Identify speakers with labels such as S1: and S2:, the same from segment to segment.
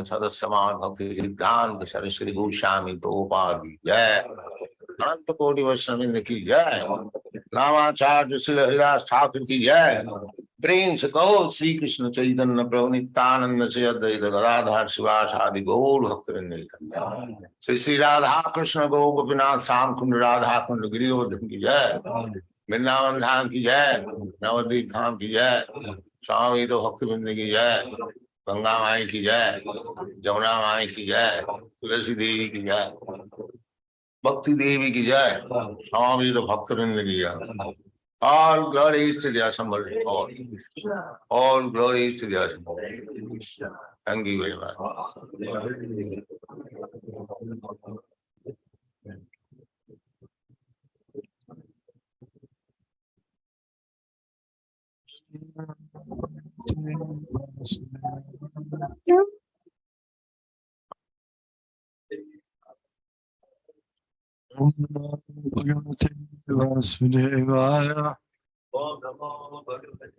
S1: सदस्यमान सरस्वती गोस्वामी प्रभुपाद की जय, अनंत कोटि वैष्णववृंद की जय, नामाचार्य श्री हरिदास ठाकुर की जय। प्रेम से कहो श्री कृष्ण चैतन्य प्रभु नित्यानंद से अद्वैत गदाधर शिवास आदि गौर भक्तवृंद की जय। श्री श्री राधा कृष्ण गौ गोपीनाथ श्याम कुंड राधा कुंड गिरिवर्धन की जय, वृंदावन धाम की जय, नवद्वीप धाम की जय, स्वामी तो भक्तवृंद की जय, गंगा माई की जय, जमुना माई की जय, तुलसी देवी की जय, भक्ति देवी की जय, स्वामी तो भक्तवृंद की जय। All glories to the Assembly. All glories to the Assembly. Thank you very much.
S2: Om Namo Bhagavate Vasudevaya.
S3: Om Namo Bhagavate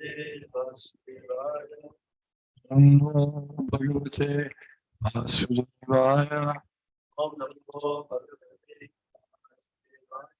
S3: Vasudevaya.
S2: Om Namo Bhagavate Vasudevaya.
S3: Om Namo Bhagavate Vasudevaya.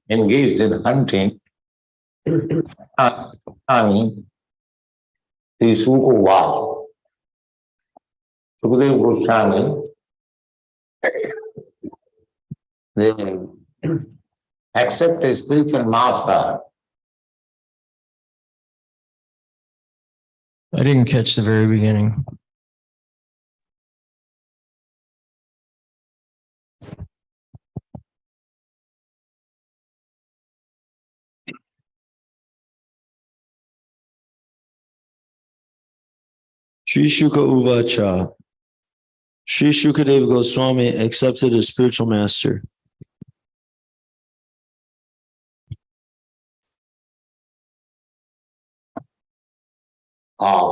S1: Engaged in hunting, Swami, Sri Sukuva, Sukadeva Goswami, they accept a spiritual master.
S2: I didn't catch the very beginning. Sri Shuka Uvacha. Sri Shukadeva Goswami accepted a spiritual master.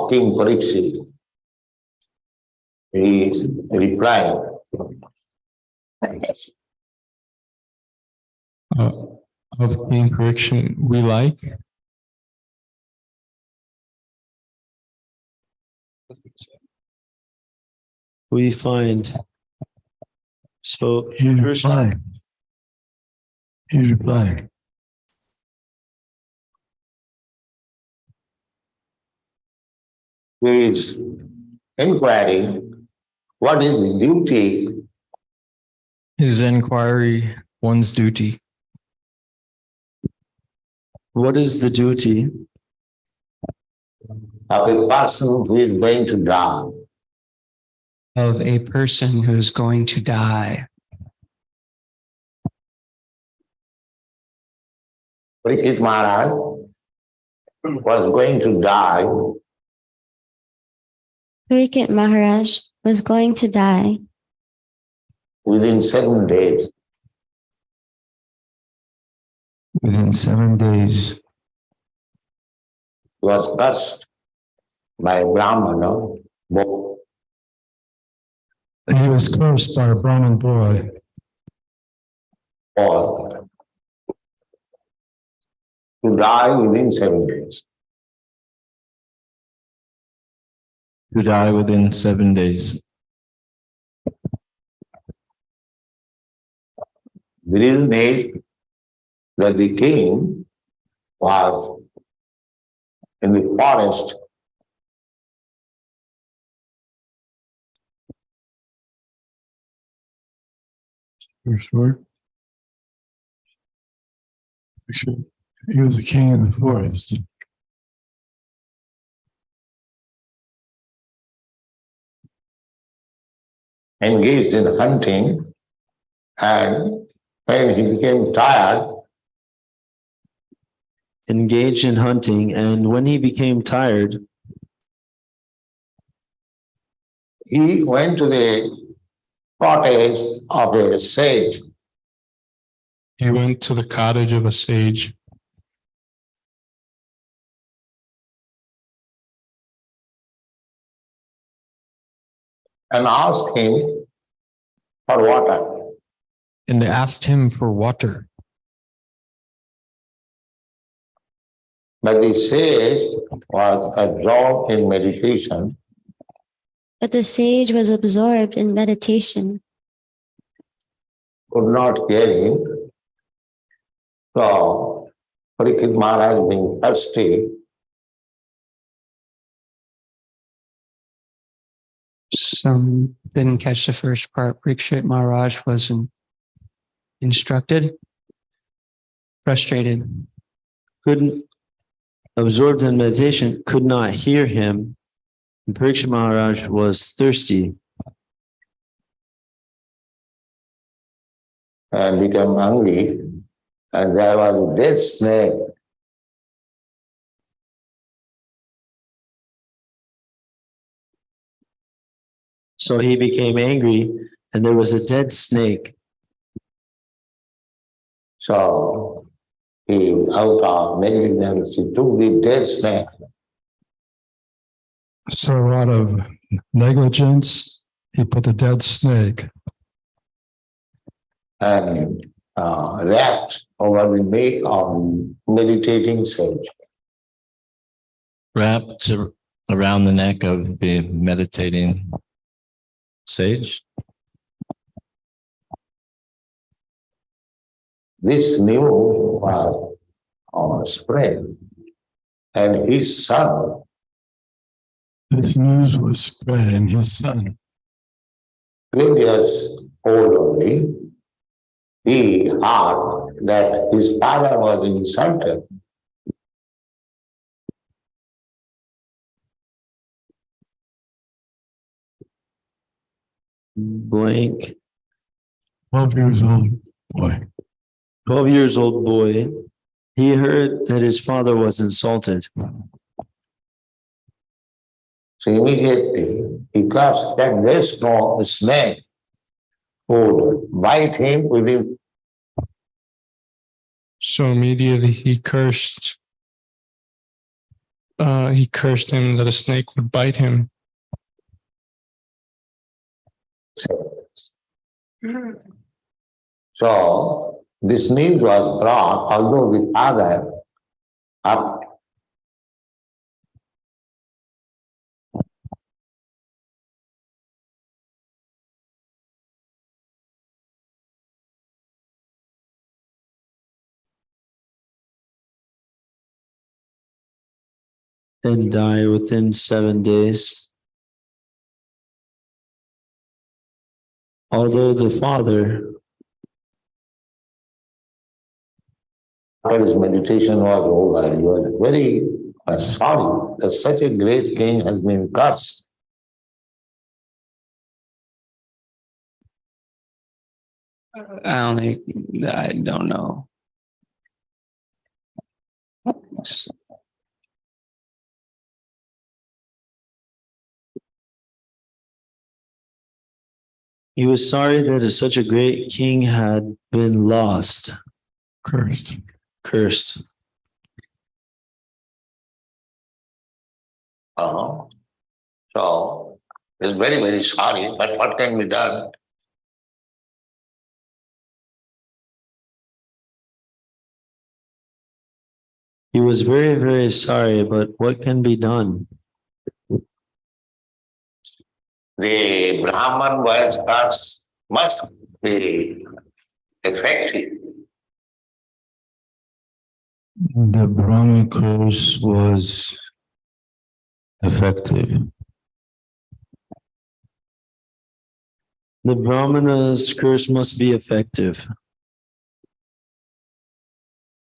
S1: King Pariksit, he is replying.
S2: Of King Pariksit we like. We find. So he's replying. He's replying.
S1: He is inquiring what is the duty.
S2: His inquiry, one's duty. What is the duty
S1: Of a person who is going to die.
S2: of a person who is going to die?
S1: Pariksit Maharaj was going to die.
S4: Pariksit Maharaj was going to die
S1: Within 7 days.
S2: Within 7 days.
S1: He was cursed by a Brahmana boy.
S2: He was cursed by a Brahmin boy.
S1: To die within 7 days.
S2: To die within 7 days.
S1: The reason is that the king was in the forest
S5: First word. He was a king in the forest.
S1: Engaged in hunting, and when he became tired,
S2: engaged in hunting, and when he became tired,
S1: he went to the cottage of a sage.
S5: He went to the cottage of a sage
S1: And asked him for water.
S5: and asked him for water.
S1: But the sage was absorbed in meditation,
S4: But the sage was absorbed in meditation,
S1: could not hear him. So, Parikshit Maharaj being thirsty,
S6: Some didn't catch the first part. Parikshit Maharaj was instructed, frustrated.
S2: couldn't, absorbed in meditation, could not hear him. And Parikshit Maharaj was thirsty
S1: and became hungry, and there was a dead snake.
S2: So he became angry, and there was a dead snake.
S1: So he, out of negligence, he took the dead snake
S5: So out of negligence, he put the dead snake
S1: and wrapped over the neck of the meditating sage.
S7: Wrapped around the neck of the meditating sage.
S1: This news was spread, and his son,
S5: This news was spread, and his son,
S1: previous old only, he heard that his father was insulted.
S2: Blank,
S5: 12 years old boy,
S2: 12 years old boy, he heard that his father was insulted.
S1: So immediately he cursed that there's no snake who would bite him within.
S5: so immediately he cursed him that a snake would bite him.
S1: So this news was brought, although the father up
S2: And die within 7 days. Although the father,
S1: after his meditation was over, he was very sorry that such a great king has been cursed.
S6: I don't know.
S2: he was sorry that such a great king had been lost,
S5: Cursed.
S2: cursed.
S1: So he's very, very sorry, but what can be done?
S2: He was very, very sorry, but what can be done?
S1: The Brahman words curse must be effective.
S5: The Brahmin curse was effective.
S2: The Brahmana's curse must be effective.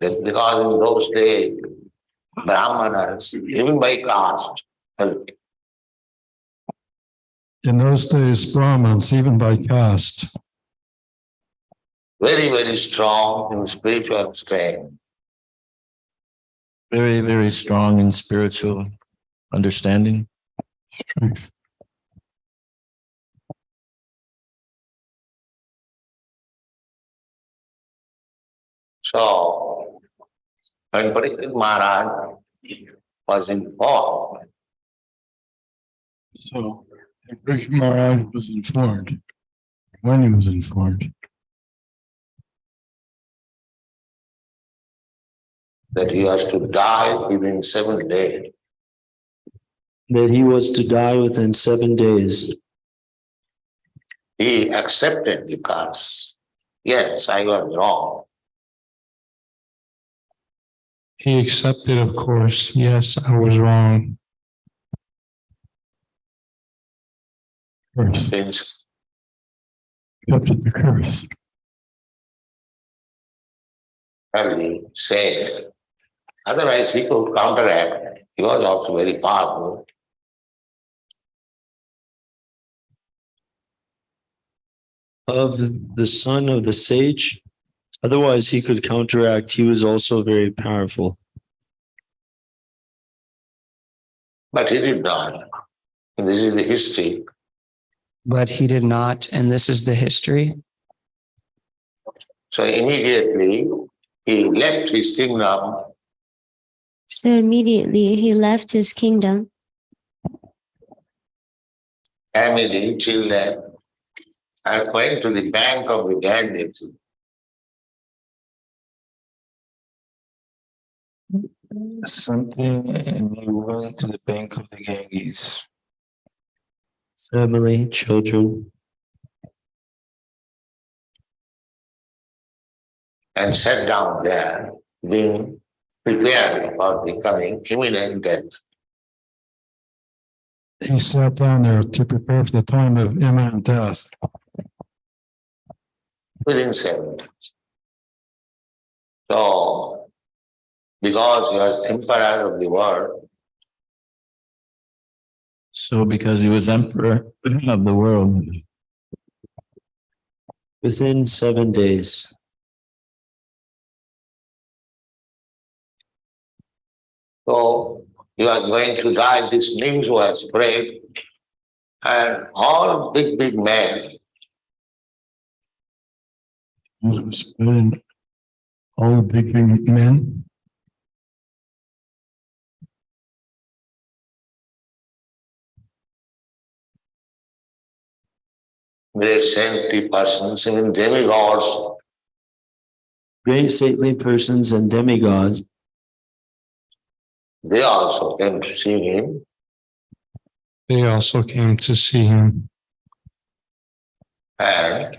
S1: Because in those days, Brahmanas, even by caste,
S5: In those days, Brahmins, even by caste,
S1: very, very strong in spiritual strength.
S7: Very, very strong in spiritual understanding.
S5: strength.
S1: So, when Parikshit Maharaj was informed,
S5: So, Parikshit Maharaj was informed. When he was informed,
S1: that he has to die within 7 days,
S2: That he was to die within 7 days.
S1: he accepted the curse. Yes, I was wrong.
S5: he accepted, of course. Yes, I was wrong. Curse.
S1: Since
S5: Accepted the curse.
S1: he said, otherwise he could counteract. He was also very powerful.
S2: Of the son of the sage. Otherwise, he could counteract. He was also very powerful.
S1: But he did not. This is the history.
S6: But he did not, and this is the history.
S1: So immediately he left his kingdom
S4: So immediately he left his kingdom,
S1: family, children, and went to the bank of the Ganges.
S7: Something, and he went to the bank of the Ganges.
S2: Family, children,
S1: And sat down there, being prepared for the coming imminent death.
S5: He sat down there to prepare for the time of imminent death.
S1: Within 7 days. So, because he was emperor of the world,
S7: So because he was emperor of the world,
S2: within 7 days.
S1: so he was going to die. This news was spread, and all big, big men,
S5: All the big men,
S1: they sent the persons, even demigods,
S2: Great saintly persons and demigods.
S1: they also came to see him.
S5: they also came to see him.
S1: And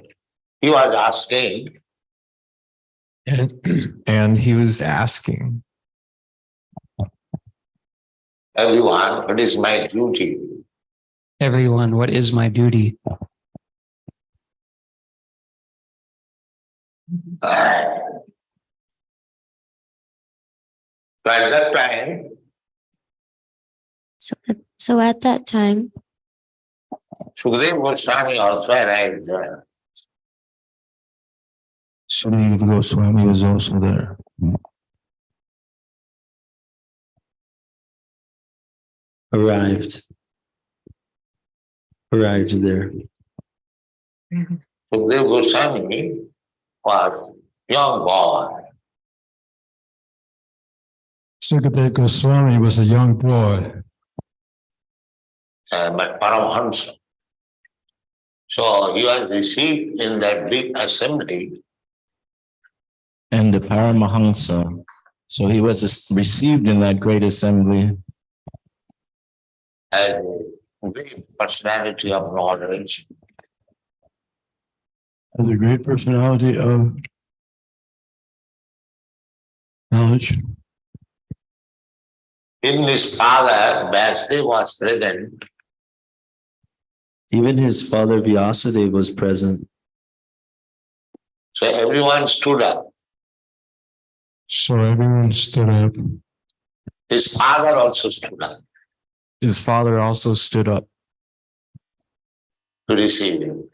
S1: he was asking,
S8: And he was asking
S1: everyone, what is my duty?
S6: Everyone, what is my duty?
S1: So at that time,
S4: so at that time,
S1: Sukadeva Goswami also arrived there.
S7: Srila Goswami was also there.
S2: Arrived there.
S1: Sukadeva Goswami was young boy,
S5: Sukadeva Goswami was a young boy,
S1: but Paramahansa. So he was received in that big assembly
S7: And the Paramahansa. So he was received in that great assembly
S1: as a great personality of knowledge.
S5: as a great personality of knowledge.
S1: In his father, Vasudev was present.
S2: Even his father Vyasadeva was present.
S1: So everyone stood up.
S5: So everyone stood up.
S1: His father also stood up
S8: His father also stood up
S1: to receive him.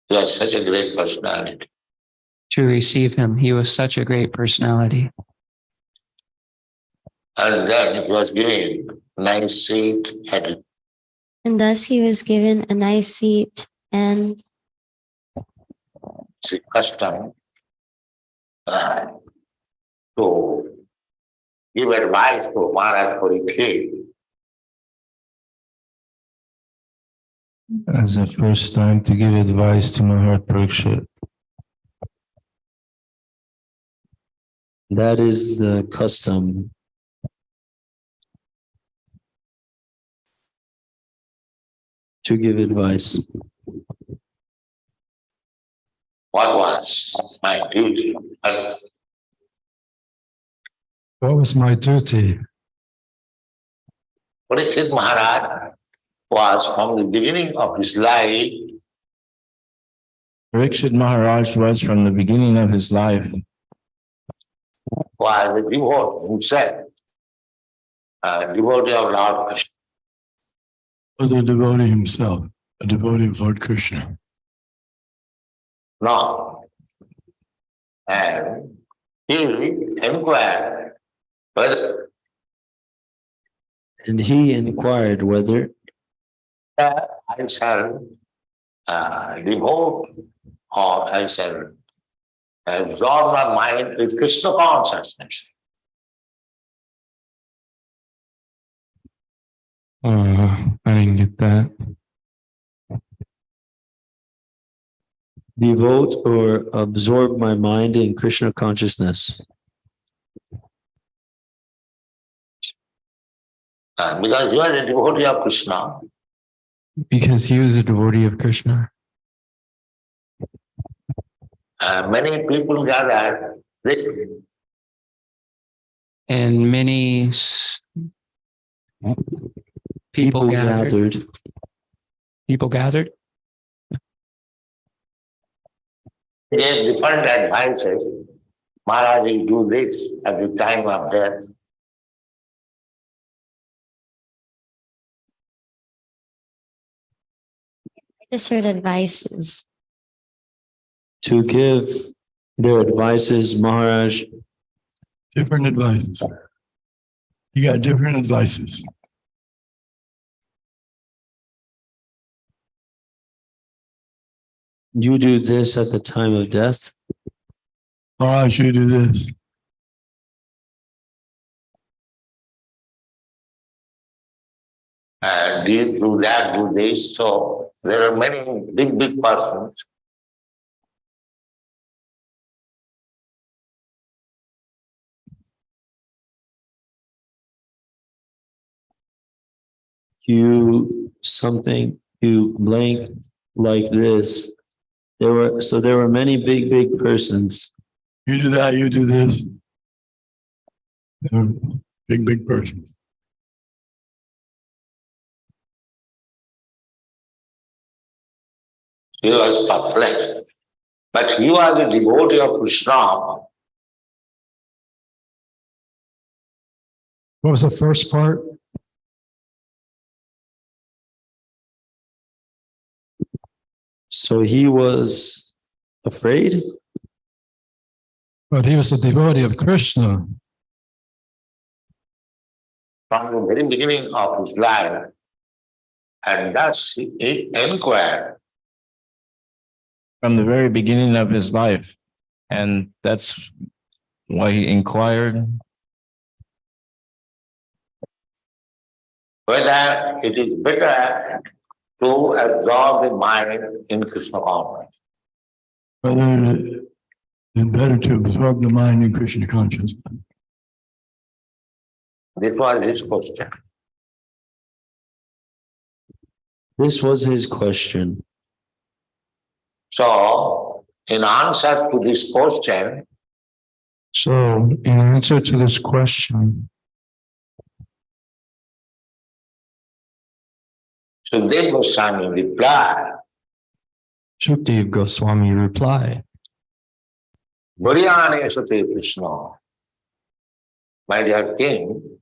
S1: He was such a great personality.
S6: to receive him. He was such a great personality.
S1: And then he was given a nice seat at
S4: And thus he was given a nice seat and
S1: the custom to give advice to Maharaj for his kid.
S5: As the first time to give advice to Maharaj Parikshit.
S2: That is the custom. To give advice.
S1: What was my duty? And
S5: What was my duty?
S1: Parikshit Maharaj was from the beginning of his life
S7: Parikshit Maharaj was from the beginning of his life
S1: was a devotee himself, a devotee of Lord Krishna.
S5: Was a devotee himself, a devotee of Lord Krishna.
S1: No. And he inquired whether
S2: And he inquired whether
S1: I shall devote or I shall absorb my mind with Krishna consciousness.
S5: I didn't get that.
S2: devote or absorb my mind in Krishna consciousness.
S1: Because you are a devotee of Krishna,
S8: because he was a devotee of Krishna.
S1: many people gathered this.
S6: And many people gathered. People gathered.
S1: Gave different advices. Maharaj will do this at the time of death.
S4: I just heard advices.
S2: To give their advices, Maharaj.
S5: Different advices. You got different advices.
S2: You do this at the time of death.
S5: I should do this.
S1: And do that, do this. So there are many big persons.
S2: You blank like this. There were many big persons.
S5: You do that, you do this. They're big persons.
S1: He was perplexed. But he was a devotee of Krishna.
S5: What was the first part?
S2: So he was afraid.
S5: But he was a devotee of Krishna.
S1: From the very beginning of his life. And thus he inquired.
S7: from the very beginning of his life. And that's why he inquired
S1: whether it is better to absorb the mind in Krishna consciousness.
S5: Whether it's better to absorb the mind in Krishna consciousness.
S1: This was his question.
S2: This was his question.
S1: So, in answer to this question,
S5: So, in answer to this question,
S1: Sukadeva Goswami replied,
S8: Shukdev Goswami replied,
S1: Varyane Sate Krishna. My dear king,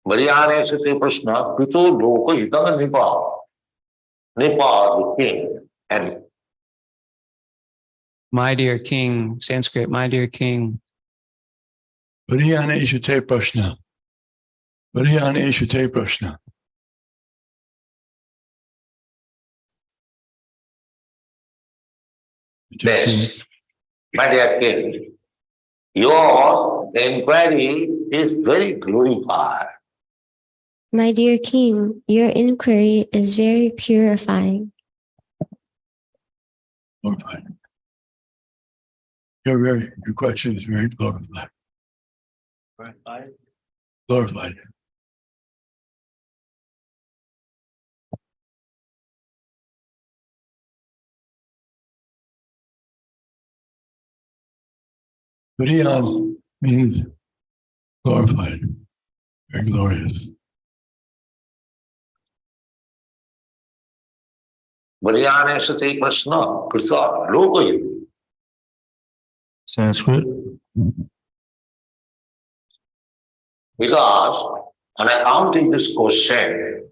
S1: Varyane Sate Krishna, Pito Loko Hitanga Nipa. Nipa, the king, and
S6: My dear king, Sanskrit, my dear king,
S5: Varyane Ishate Prashna. Varyane Ishate Prashna.
S1: yes, my dear king, your inquiry is very glorified.
S4: My dear king, your inquiry is very purifying.
S5: Glorified. Your question is very glorified. Glorified. Varyan means glorified, very glorious.
S1: Varyane Sate Krishna, Krishna, Loko.
S8: Sanskrit,
S1: Because on account of this question,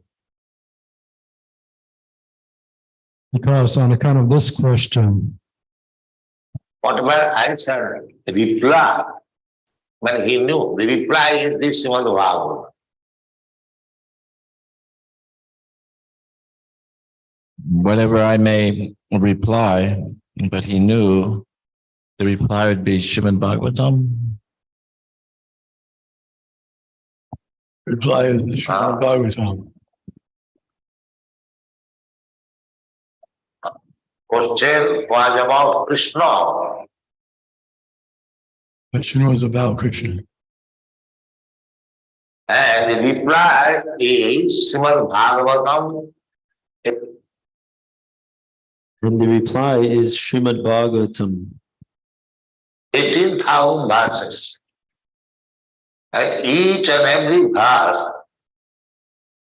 S8: because on account of this question,
S1: whatever answer, the reply, when he knew, the reply is this Srimad Bhagavatam.
S7: Whatever I may reply, but he knew the reply would be Srimad Bhagavatam.
S5: Reply is Srimad Bhagavatam.
S1: Question was about Krishna.
S5: Question was about Krishna.
S1: And the reply is Srimad Bhagavatam.
S2: And the reply is Srimad Bhagavatam,
S1: 18,000 verses. And each and every verse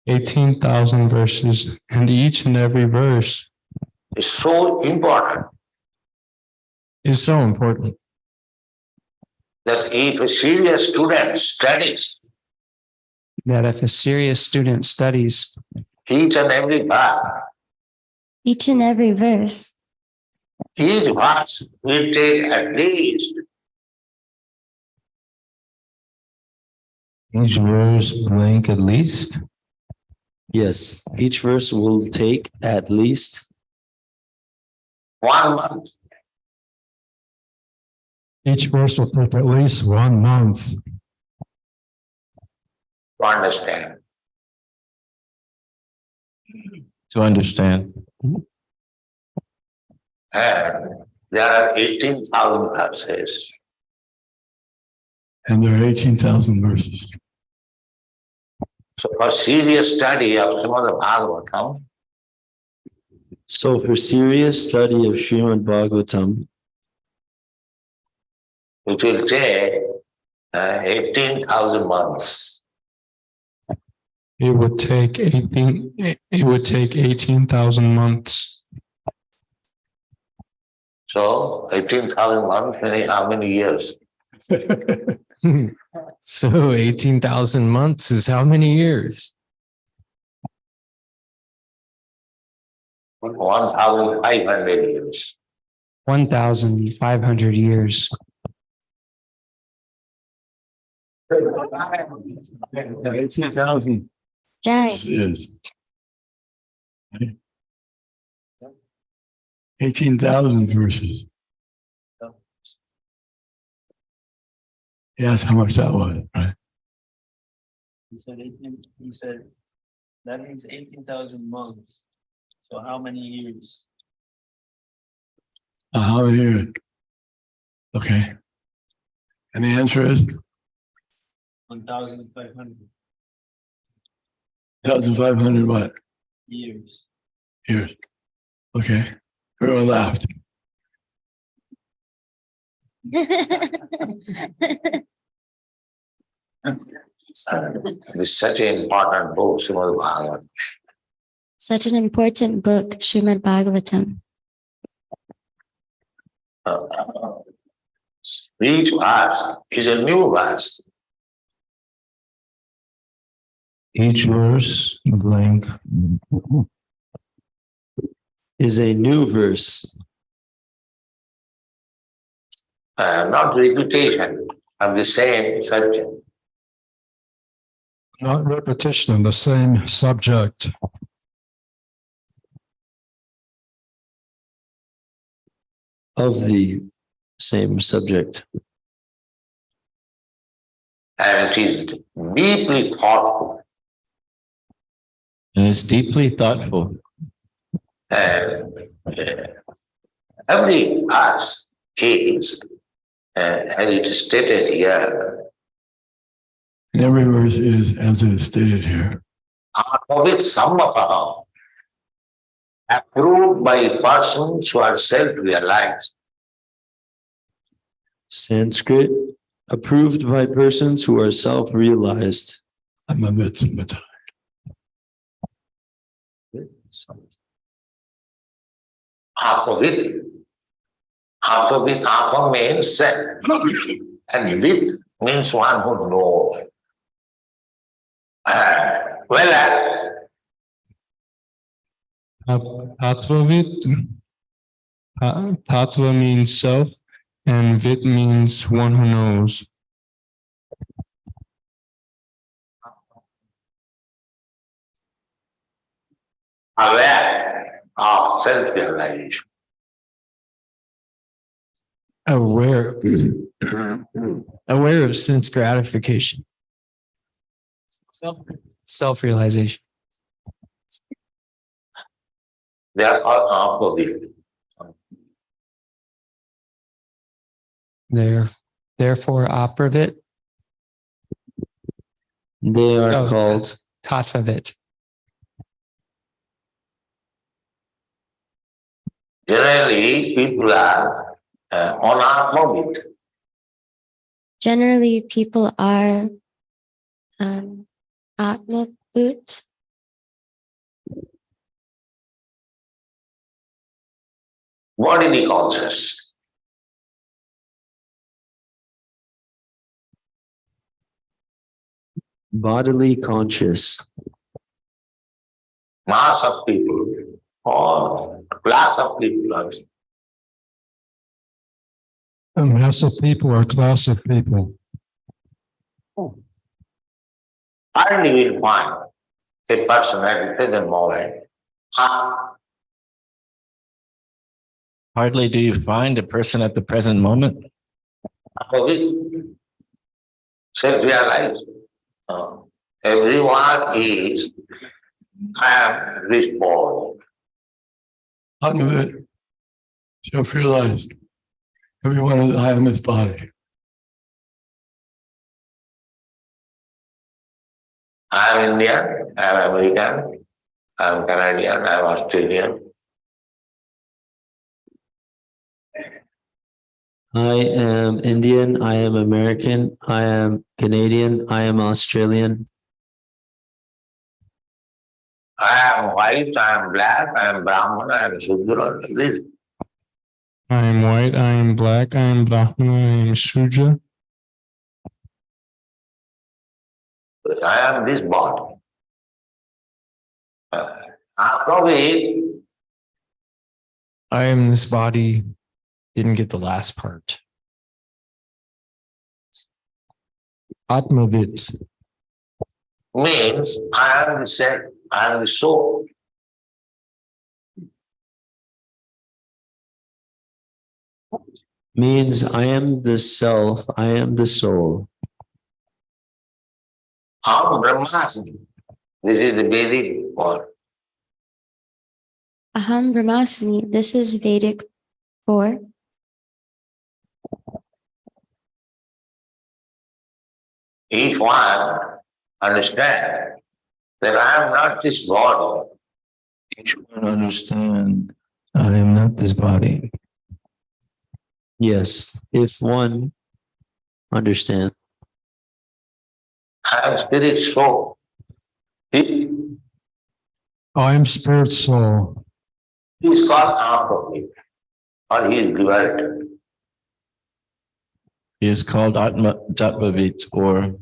S8: 18,000 verses, and each and every verse
S1: is so important
S8: is so important
S1: that if a serious student studies
S6: that if a serious student studies
S1: each and every verse,
S4: Each and every verse,
S1: each verse will take at least
S8: each verse blank at least.
S2: yes, each verse will take at least
S1: 1 month.
S8: Each verse will take at least 1 month
S1: To understand.
S7: To understand.
S1: And there are 18,000 verses.
S5: And there are 18,000 verses.
S1: So for serious study of Srimad Bhagavatam,
S2: So for serious study of Srimad Bhagavatam,
S1: it will take 18,000 months.
S8: it would take 18,000 months.
S1: So 18,000 months, meaning how many years?
S8: So 18,000 months is how many years?
S1: 1,500 years.
S6: 1,500 years.
S5: 18,000
S4: Jai.
S5: is 18,000 verses. Yes, how much that was, right?
S2: he said that means 18,000 months. So how many years?
S5: How many years? Okay. And the answer is
S2: 1,500
S5: 1,500 what?
S2: years.
S5: Years. Okay. Everyone laughed.
S1: This is such an important book, Srimad Bhagavatam.
S4: Such an important book, Srimad Bhagavatam.
S1: Each verse is a new verse.
S8: Each verse blank
S2: is a new verse,
S1: not repetition of the same subject.
S8: not repetition of the same subject.
S2: of the same subject.
S1: And it is deeply thoughtful.
S7: And it's deeply thoughtful.
S1: And every verse is, as it is stated here,
S5: And every verse is, as it is stated here,
S1: Atmavit Sammataha, approved by persons who are self-realized.
S2: Sanskrit, approved by persons who are self-realized.
S5: I'm a bit Sammata.
S1: Atmavit. Atmavit, Atma means self. And Vit means one who knows.
S6: Tattvavit, Tattva means self, and Vit means one who knows.
S1: Aware of self-realization.
S2: Aware of sense gratification.
S6: Self-realization.
S1: They are all opposite.
S6: Therefore, Apravit,
S2: They are called
S6: Tattvavit.
S1: Generally, people are on
S4: Generally, people are Atmabhut,
S1: bodily conscious.
S2: bodily conscious.
S1: Mass of people or class of people are.
S8: A mass of people or class of people.
S1: Hardly will find a person at the present moment.
S7: Hardly do you find a person at the present moment
S1: Self-realized. Everyone is, I am this body.
S5: I'm a bit self-realized. Everyone is, I am this body.
S1: I am Indian, I am American, I am Canadian, I am Australian.
S2: I am Indian, I am American, I am Canadian, I am Australian.
S1: I am white, I am black, I am Brahman, I am Shudra. This.
S6: I am white, I am black, I am Brahmana, I am Shudra.
S1: I am this body. Probably
S6: I am this body. Didn't get the last part. Atmavit.
S1: means I am the self, I am the soul.
S2: Means I am the self, I am the soul.
S1: Aham Brahmasmi. This is the Vedic word.
S4: Aham Brahmasmi. This is Vedic for
S1: Each one understand that I am not this body.
S7: each one understand I am not this body.
S2: Yes, if one understand.
S1: I am spirit soul.
S8: I am spirit soul.
S1: He is called Atma, or he is liberated.
S7: He is called Atma Tatvavit, or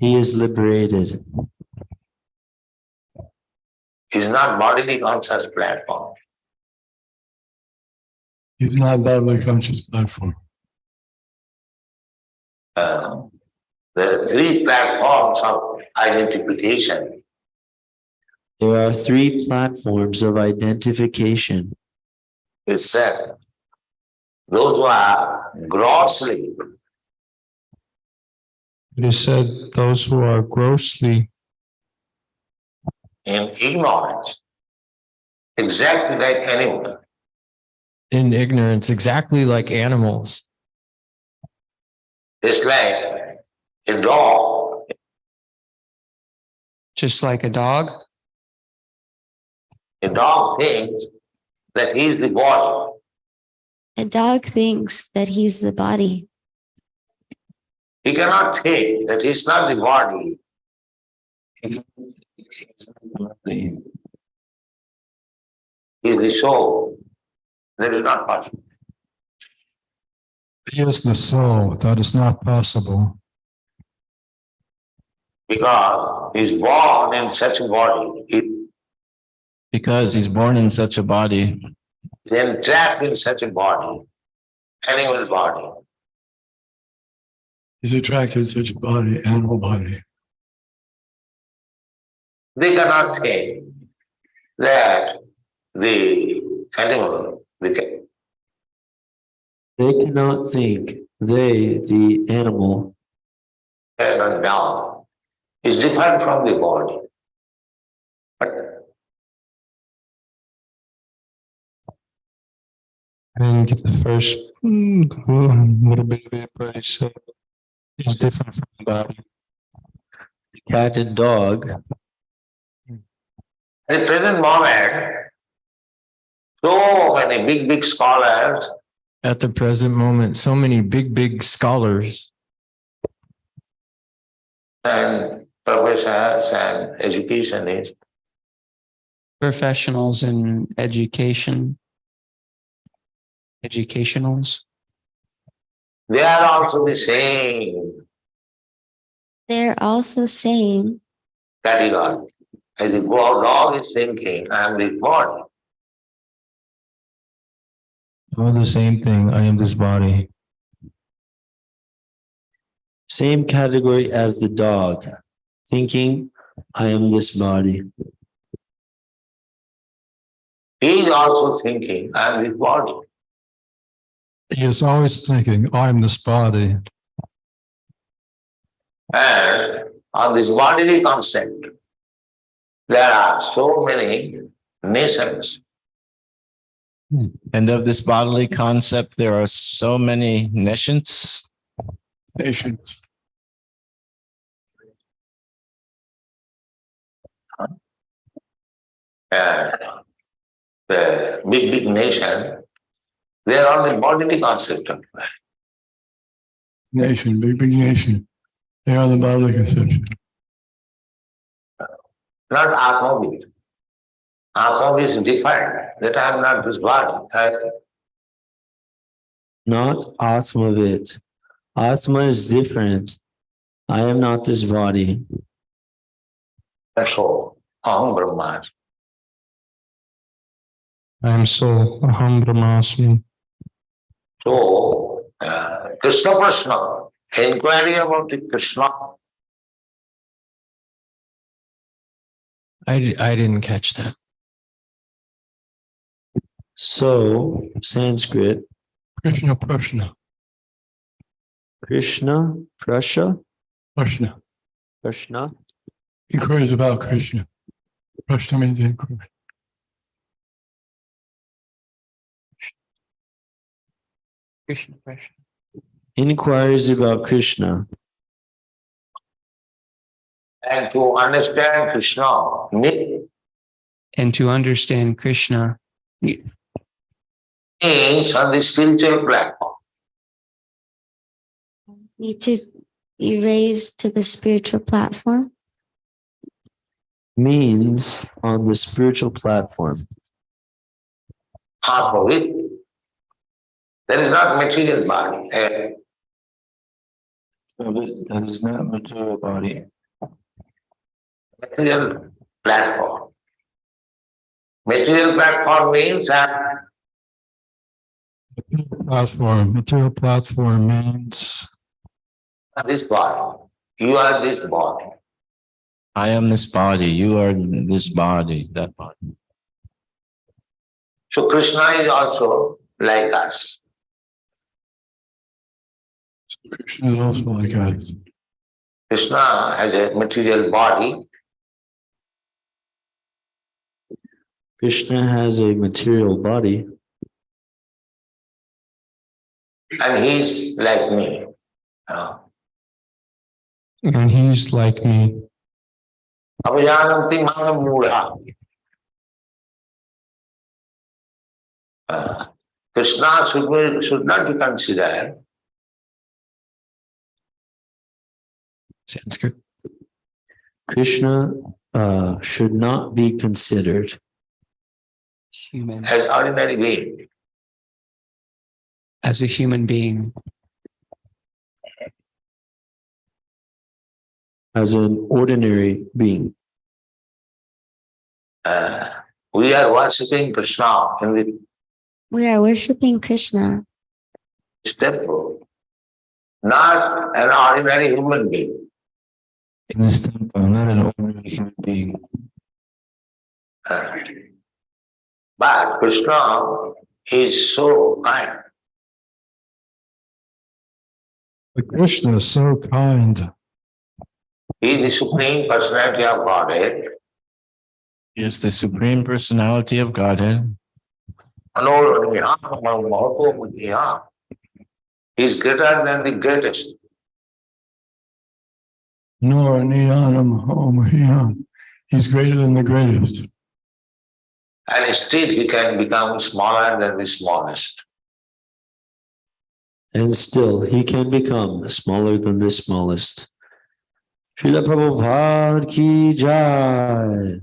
S2: He is liberated.
S1: He is not bodily conscious platform.
S5: He's not bodily conscious platform.
S1: There are three platforms of identification.
S2: There are three platforms of identification.
S1: It's said, those who are grossly
S8: It is said those who are grossly
S1: in ignorance, exactly like animals,
S6: In ignorance, exactly like animals.
S1: it's like a dog.
S6: Just like a dog.
S1: A dog thinks that he is the body.
S4: A dog thinks that he's the body.
S1: He cannot think that he is not the body. He is the soul. That is not possible.
S8: he is the soul. That is not possible.
S1: Because he is born in such a body, he
S7: because he's born in such a body,
S1: is entrapped in such a body, animal body.
S5: He's attracted to such a body, animal body.
S1: They cannot think that the animal,
S2: They cannot think the animal,
S1: head and down, is different from the body. But
S8: I didn't get the first little bit of it, but he said it's different from the body.
S2: the cat and dog.
S1: at the present moment, so many big scholars
S6: At the present moment, so many big scholars
S1: and professors and educationists,
S6: professionals in educationals,
S1: they are also the same
S4: They're also saying
S1: category. As the dog is thinking, I am this body.
S8: All the same thing. I am this body.
S2: Same category as the dog, thinking, I am this body.
S1: He is also thinking, I am this body.
S8: He is always thinking, I am this body.
S1: And on this bodily concept, there are so many nations.
S7: and of this bodily concept, there are so many nations.
S5: Nations.
S1: And the big nation, they are on the bodily concept.
S5: Nation, big nation. They are the bodily conception.
S1: Not Atma-vid. Atma-vid is defined that I am not this body.
S2: Not Atma-vid. Atma is different. I am not this body.
S1: So, Aham Brahmasmi.
S8: I am soul. Aham Brahmasmi.
S1: So, Krishna Prashna, inquiry about the Krishna.
S6: I didn't catch that.
S2: So, Sanskrit,
S5: Krishna Prashna.
S2: Krishna, Prasha,
S5: Prashna.
S2: Krishna,
S5: Inquiries about Krishna. Prashna means inquiry.
S6: Krishna.
S2: inquiries about Krishna.
S1: And to understand Krishna,
S6: And to understand Krishna
S1: means on the spiritual platform.
S4: need to be raised to the spiritual platform.
S2: means on the spiritual platform.
S1: Half of it. There is not material body.
S7: That is not material body.
S1: Material platform. Material platform means
S8: Material platform means
S1: this body. You are this body.
S7: I am this body. You are this body, that body.
S1: So Krishna is also like us.
S5: Krishna is also like us.
S1: Krishna has a material body.
S2: Krishna has a material body,
S1: And he's like me.
S8: and he's like me.
S1: Avajananti mana mudha. Krishna should not be considered
S6: Sanskrit.
S2: Krishna should not be considered
S6: Human.
S1: as ordinary being.
S6: As a human being.
S2: as an ordinary being.
S1: We are worshipping Krishna in
S4: We are worshiping Krishna,
S1: this temple, not an ordinary human being.
S7: In this temple, not an ordinary human being.
S1: But Krishna is so kind.
S8: But Krishna is so kind.
S1: He is the Supreme Personality of Godhead.
S7: He is the Supreme Personality of Godhead.
S1: He is greater than the greatest.
S5: Nor Niyanam Homahiyan. He's greater than the greatest.
S1: And still he can become smaller than the smallest.
S2: And still, he can become smaller than the smallest. Srila Prabhupada ki jai.